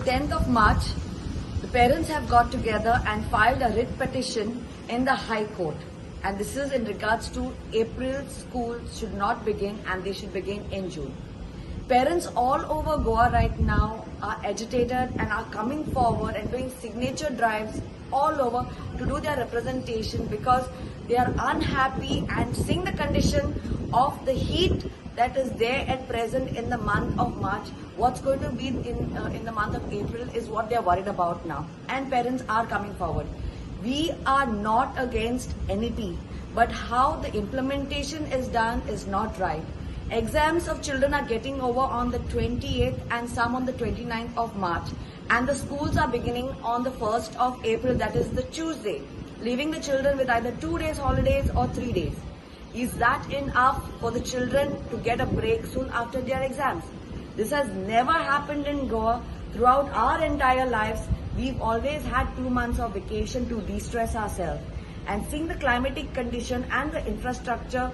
10th of March, the parents have got together and filed a writ petition in the High Court. And this is in regards to April school should not begin and they should begin in June. Parents all over Goa right now are agitated and are coming forward and doing signature drives all over to do their representation because they are unhappy and seeing the condition of the heat that is there at present in the month of March. What's going to be in the month of April is what they are worried about now, and parents are coming forward. We are not against NEP, but how the implementation is done is not right. Exams of children are getting over on the 28th and some on the 29th of March, and the schools are beginning on the 1st of April, that is the Tuesday, leaving the children with either 2 days holidays or 3 days. Is that enough for the children to get a break soon after their exams? This has never happened in Goa. Throughout our entire lives, we've always had 2 months of vacation to de-stress ourselves. And seeing the climatic condition and the infrastructure,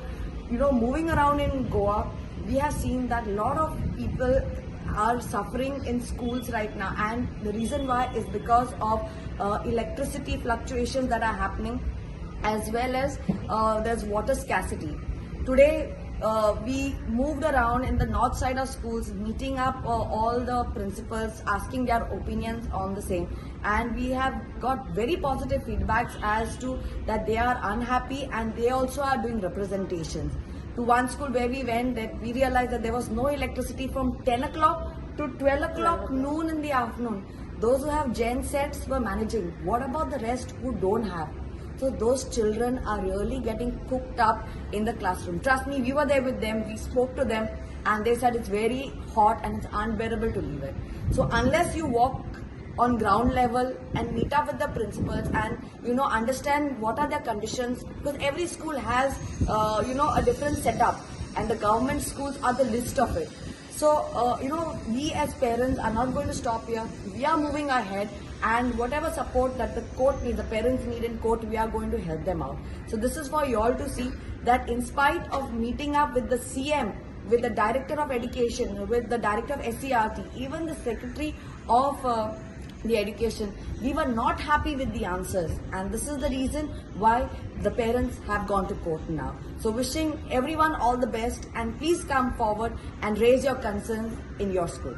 moving around in Goa, we have seen that a lot of people are suffering in schools right now. And the reason why is because of electricity fluctuations that are happening, as well as there's water scarcity. Today, we moved around in the north side of schools, meeting up all the principals, asking their opinions on the same. And we have got very positive feedbacks as to that they are unhappy and they also are doing representations. To one school where we went, that we realized that there was no electricity from 10 o'clock to 12 o'clock noon in the afternoon. Those who have gen sets were managing. What about the rest who don't have? So those children are really getting cooked up in the classroom. Trust me, we were there with them, we spoke to them, and they said it's very hot and it's unbearable to leave it. So unless you walk on ground level and meet up with the principals and understand what are their conditions, because every school has a different setup, and the government schools are the list of it. So we as parents are not going to stop here. We are moving ahead, and whatever support that the court needs, the parents need in court, we are going to help them out. So this is for you all to see that in spite of meeting up with the CM, with the Director of Education, with the Director of SCRT, even the Secretary of the Education, we were not happy with the answers, and this is the reason why the parents have gone to court now. So wishing everyone all the best, and please come forward and raise your concerns in your school.